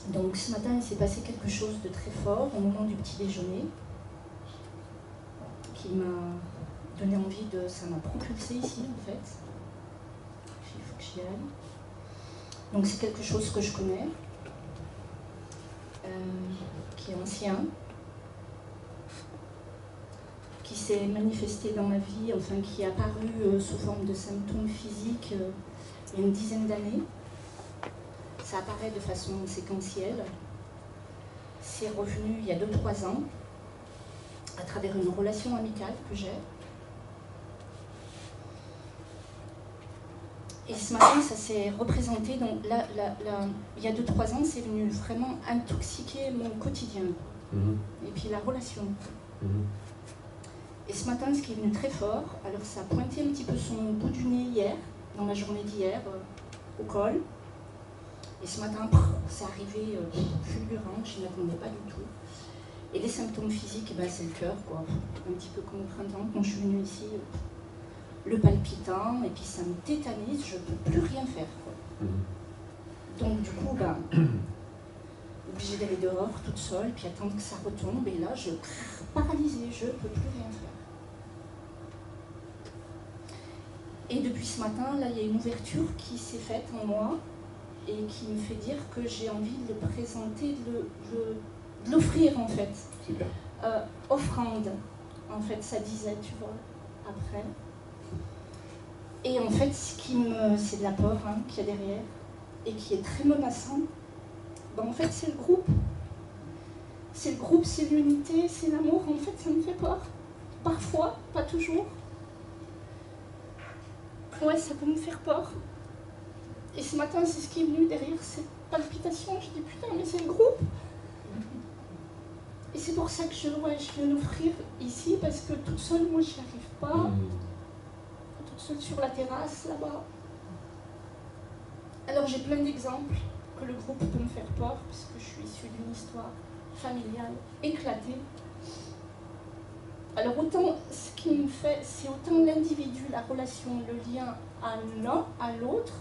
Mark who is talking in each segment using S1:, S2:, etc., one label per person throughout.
S1: Donc ce matin, il s'est passé quelque chose de très fort au moment du petit déjeuner qui m'a donné envie de... Ça m'a propulsé ici en fait. Il faut que j'y aille. Donc c'est quelque chose que je connais, qui est ancien, qui s'est manifesté dans ma vie, enfin qui est apparu sous forme de symptômes physiques il y a une dizaine d'années. Ça apparaît de façon séquentielle. C'est revenu il y a 2-3 ans, à travers une relation amicale que j'ai. Et ce matin, ça s'est représenté, donc là, il y a 2-3 ans, c'est venu vraiment intoxiquer mon quotidien. Et puis la relation. Et ce matin, ce qui est venu très fort, alors ça a pointé un petit peu son bout du nez hier, dans la journée d'hier, au col. Et ce matin, c'est arrivé fulgurant, je n'y attendais pas du tout. Et les symptômes physiques, ben, c'est le cœur, quoi. Un petit peu comme au printemps, quand je suis venue ici, le palpitant, et puis ça me tétanise, je ne peux plus rien faire, quoi. Donc du coup, ben, obligée d'aller dehors toute seule, puis attendre que ça retombe, et là, je paralysée, je ne peux plus rien faire. Et depuis ce matin, là, il y a une ouverture qui s'est faite en moi, et qui me fait dire que j'ai envie de le présenter, de l'offrir en fait.
S2: Super.
S1: Offrande, en fait, ça disait, tu vois, après. Et en fait, c'est de la peur qu'il y a derrière, et qui est très menaçant. Ben, en fait, c'est le groupe. C'est le groupe, c'est l'unité, c'est l'amour. En fait, ça me fait peur. Parfois, pas toujours. Ouais, ça peut me faire peur. Et ce matin, c'est ce qui est venu derrière cette palpitation. Je dis, putain, mais c'est le groupe. Et c'est pour ça que je viens l'offrir ici, parce que toute seule, moi, j'y arrive pas. Toute seule sur la terrasse, là-bas. Alors, j'ai plein d'exemples que le groupe peut me faire peur, parce que je suis issue d'une histoire familiale éclatée. Alors, autant ce qui me fait, c'est autant l'individu, la relation, le lien à l'un, à l'autre,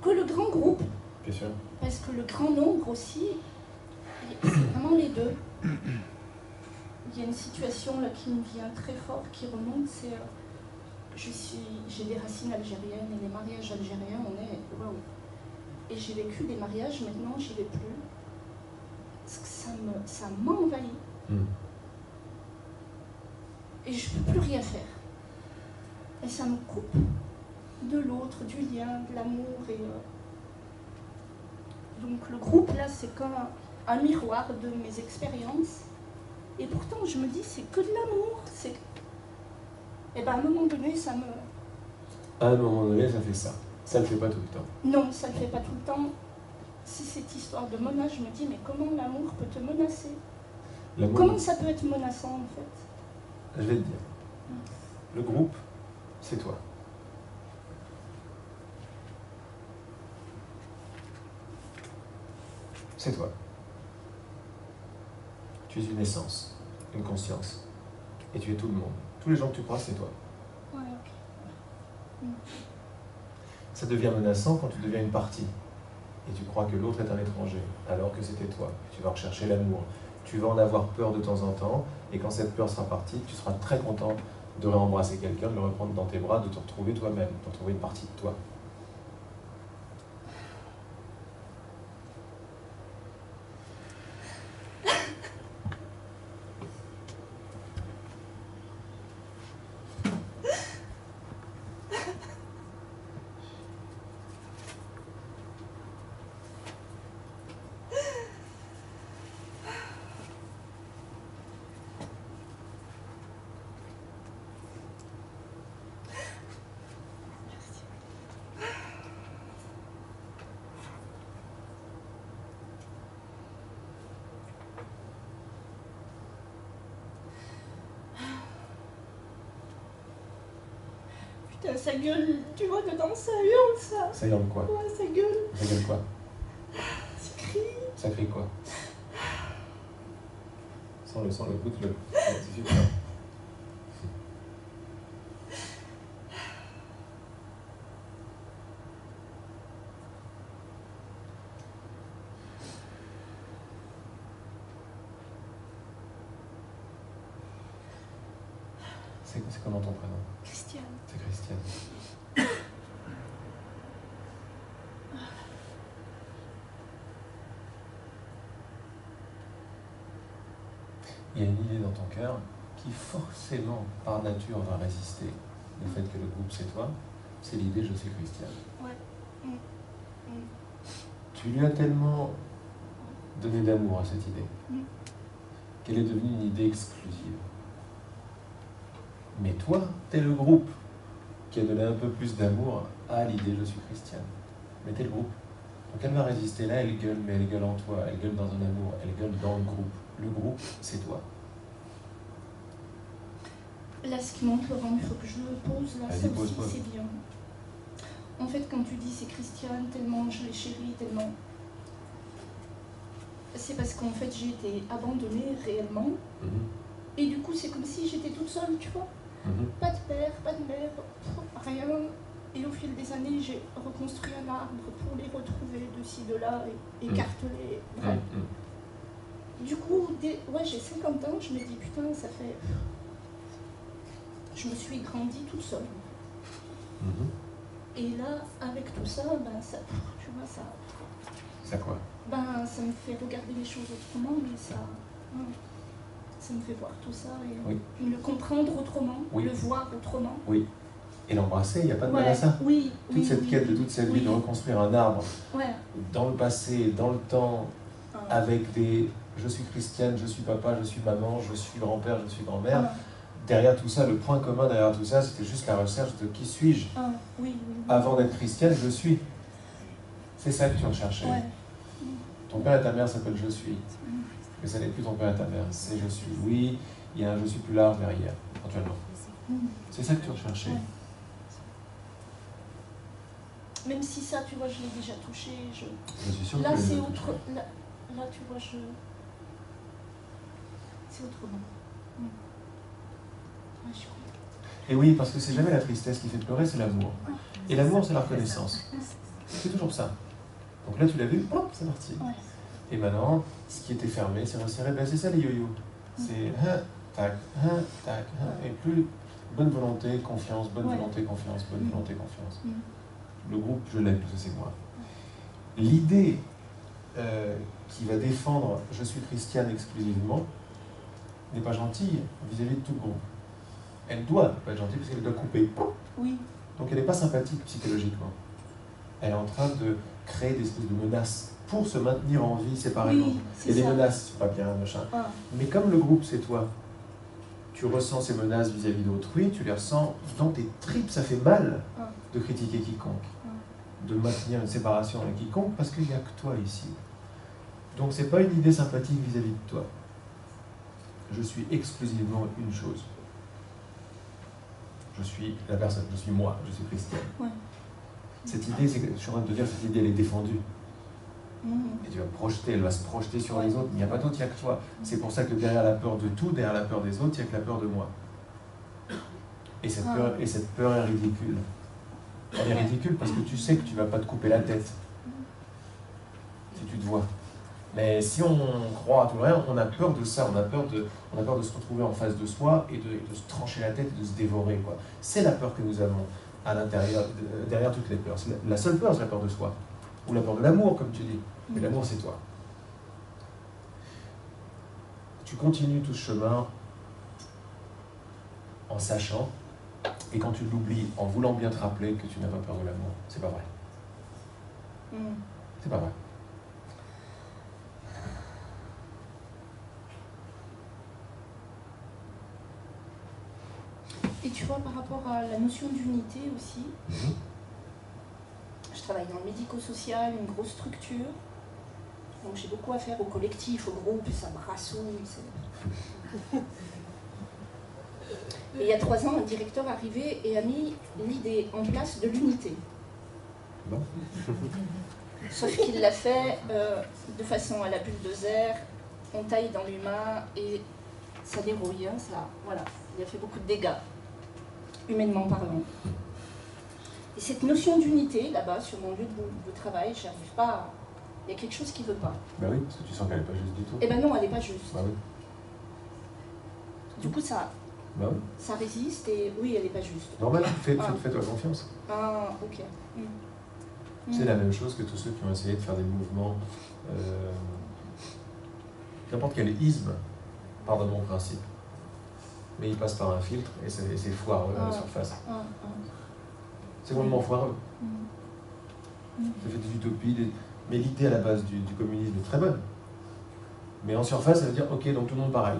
S1: que le grand groupe.
S2: Bien sûr.
S1: Parce que le grand nombre aussi, c'est vraiment les deux. Il y a une situation là qui me vient très fort, qui remonte, c'est j'ai des racines algériennes et les mariages algériens, on est waouh. Et j'ai vécu des mariages, maintenant j'y vais plus. Parce que ça m'envahit. Et je ne peux plus rien faire. Et ça me coupe de l'autre, du lien, de l'amour. Et donc le groupe là, c'est comme un miroir de mes expériences. Et pourtant, je me dis, c'est que de l'amour. Et bien, à un moment donné, ça me...
S2: À un moment donné, ça fait ça. Ça ne le fait pas tout le temps.
S1: Non, ça ne le fait pas tout le temps. C'est cette histoire de menace, je me dis, mais comment l'amour peut te menacer? Comment ça peut être menaçant, en fait?
S2: Je vais te dire. Le groupe, c'est toi. C'est toi. Tu es une essence, une conscience. Et tu es tout le monde. Tous les gens que tu crois, c'est toi.
S1: Ouais, ok.
S2: Ça devient menaçant quand tu deviens une partie. Et tu crois que l'autre est un étranger, alors que c'était toi. Tu vas rechercher l'amour. Tu vas en avoir peur de temps en temps. Et quand cette peur sera partie, tu seras très content de réembrasser quelqu'un, de le reprendre dans tes bras, de te retrouver toi-même, de retrouver une partie de toi.
S1: Putain, ça gueule, tu vois, dedans, ça hurle, ça.
S2: Ça hurle quoi?
S1: Ouais, ça gueule.
S2: Ça gueule quoi?
S1: Ça crie.
S2: Ça crie quoi? Sans le goûte-le. C'est super. C'est comment ton prénom?
S1: Christiane.
S2: C'est Christiane. Il y a une idée dans ton cœur qui forcément, par nature, va résister. Le fait que le groupe c'est toi, c'est l'idée je suis Christiane.
S1: Ouais.
S2: Tu lui as tellement donné d'amour à cette idée qu'elle est devenue une idée exclusive. Mais toi, t'es le groupe qui a donné un peu plus d'amour à l'idée je suis Christiane. Mais t'es le groupe. Donc elle va résister là, elle gueule, mais elle gueule en toi, elle gueule dans un amour, elle gueule dans le groupe. Le groupe, c'est toi.
S1: Là, ce qui monte, Laurent, il faut que je le pose, là, ça aussi, c'est bien. En fait, quand tu dis c'est Christiane, tellement je l'ai chérie, tellement... C'est parce qu'en fait, j'ai été abandonnée réellement. Et du coup, c'est comme si j'étais toute seule, tu vois. Pas de père, pas de mère, rien. Et au fil des années, j'ai reconstruit un arbre pour les retrouver de ci, de là, et écartelés. Bref. Du coup, ouais, j'ai 50 ans, je me dis, putain, ça fait... Je me suis grandie toute seule. Et là, avec tout ça, ben, ça, tu vois, ça...
S2: Ça quoi?
S1: Ben, ça me fait regarder les choses autrement, mais ça... Ça me fait voir tout ça et le comprendre autrement, le voir autrement.
S2: Oui. Et l'embrasser, il n'y a pas de mal à ça.
S1: Oui.
S2: Toute cette quête de toute cette vie de reconstruire un arbre dans le passé, dans le temps, avec des je suis Christiane, je suis papa, je suis maman, je suis grand-père, je suis grand-mère. Derrière tout ça, le point commun derrière tout ça, c'était juste la recherche de qui suis-je. Avant d'être Christiane, je suis. C'est ça que tu recherchais. Ton père et ta mère s'appellent je suis. Mais ça n'est plus ton père et ta mère, c'est je suis. Oui, il y a un je suis plus large derrière, éventuellement. C'est ça que tu recherchais.
S1: Même si ça, tu vois, je l'ai déjà touché.
S2: Je suis sûr
S1: là,
S2: que
S1: c'est autre. Là, tu vois, c'est autrement.
S2: Et oui, parce que c'est jamais la tristesse qui fait pleurer, c'est l'amour. Et l'amour, c'est la reconnaissance. C'est toujours ça. Donc là, tu l'as vu, hop, c'est parti. Et maintenant, ce qui était fermé, c'est resserré. Ben, c'est ça les yo-yo. C'est tac, tac, et plus bonne volonté, confiance, bonne volonté, confiance, bonne volonté, confiance. Le groupe, je l'aime parce que c'est moi. L'idée qui va défendre je suis Christiane exclusivement n'est pas gentille vis-à-vis de tout le groupe. Elle doit pas être gentille parce qu'elle doit couper. Donc elle n'est pas sympathique psychologiquement. Elle est en train de créer des espèces de menaces pour se maintenir en vie séparément. Il y a des menaces, c'est pas bien, machin. Mais comme le groupe c'est toi, tu ressens ces menaces vis-à-vis d'autrui, tu les ressens dans tes tripes, ça fait mal de critiquer quiconque, de maintenir une séparation avec quiconque, parce qu'il n'y a que toi ici. Donc c'est pas une idée sympathique vis-à-vis de toi. Je suis exclusivement une chose. Je suis la personne, je suis moi, je suis Christiane. Cette idée, c'est que je suis en train de te dire, cette idée, elle est défendue. Et tu vas projeter, elle va se projeter sur les autres. Il n'y a pas d'autre, il n'y a que toi. C'est pour ça que derrière la peur de tout, derrière la peur des autres, il n'y a que la peur de moi. Et cette peur est ridicule. Elle est ridicule parce que tu sais que tu ne vas pas te couper la tête si tu te vois. Mais si on croit à tout rien, on a peur de ça, on a peur de se retrouver en face de soi et de se trancher la tête et de se dévorer. C'est la peur que nous avons à l'intérieur, derrière toutes les peurs. La seule peur, c'est la peur de soi. Ou la peur de l'amour, comme tu dis. Mais l'amour, c'est toi. Tu continues tout ce chemin en sachant, et quand tu l'oublies, en voulant bien te rappeler que tu n'as pas peur de l'amour. C'est pas vrai. C'est pas vrai.
S1: Et tu vois, par rapport à la notion d'unité aussi, je travaille dans le médico-social, une grosse structure, donc j'ai beaucoup à faire au collectif, au groupe, ça me rassouille. Et il y a 3 ans, un directeur est arrivé et a mis l'idée en place de l'unité. Sauf qu'il l'a fait de façon à la bulldozer, on taille dans l'humain et ça dérouille, voilà. Il a fait beaucoup de dégâts, humainement parlant. Et cette notion d'unité, là-bas, sur mon lieu de travail, j'arrive pas à... Il y a quelque chose qui ne veut pas.
S2: Ben oui, parce que tu sens qu'elle n'est pas juste du tout.
S1: Eh ben non, elle n'est pas juste.
S2: Ben oui.
S1: Du coup, ça
S2: Bah oui.
S1: Ça résiste et oui, elle n'est pas juste.
S2: Normal, fais-toi confiance.
S1: Ah, ok.
S2: C'est la même chose que tous ceux qui ont essayé de faire des mouvements, n'importe quel isme part d'un bon principe. Mais il passe par un filtre et c'est foireux à la surface. C'est complètement foireux. Ça fait des utopies, mais l'idée à la base du communisme est très bonne. Mais en surface, ça veut dire, ok, donc tout le monde pareil.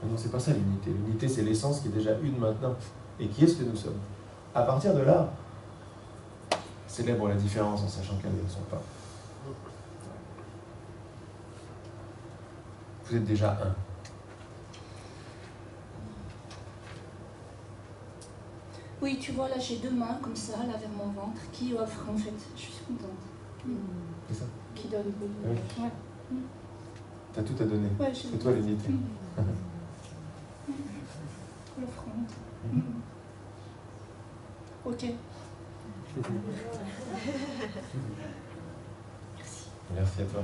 S2: Mais non, c'est pas ça l'unité. L'unité, c'est l'essence qui est déjà une maintenant. Et qui est ce que nous sommes. À partir de là, célèbre la différence en sachant qu'elles ne sont pas. Vous êtes déjà un.
S1: Oui, tu vois, là, j'ai deux mains comme ça, là, vers mon ventre, qui offrent, en fait. Je suis contente.
S2: C'est ça.
S1: Qui donne.
S2: Oui.
S1: Ouais.
S2: T'as tout à donner.
S1: Ouais,
S2: c'est toi l'unité.
S1: L'offrande. Ok.
S2: Merci à toi.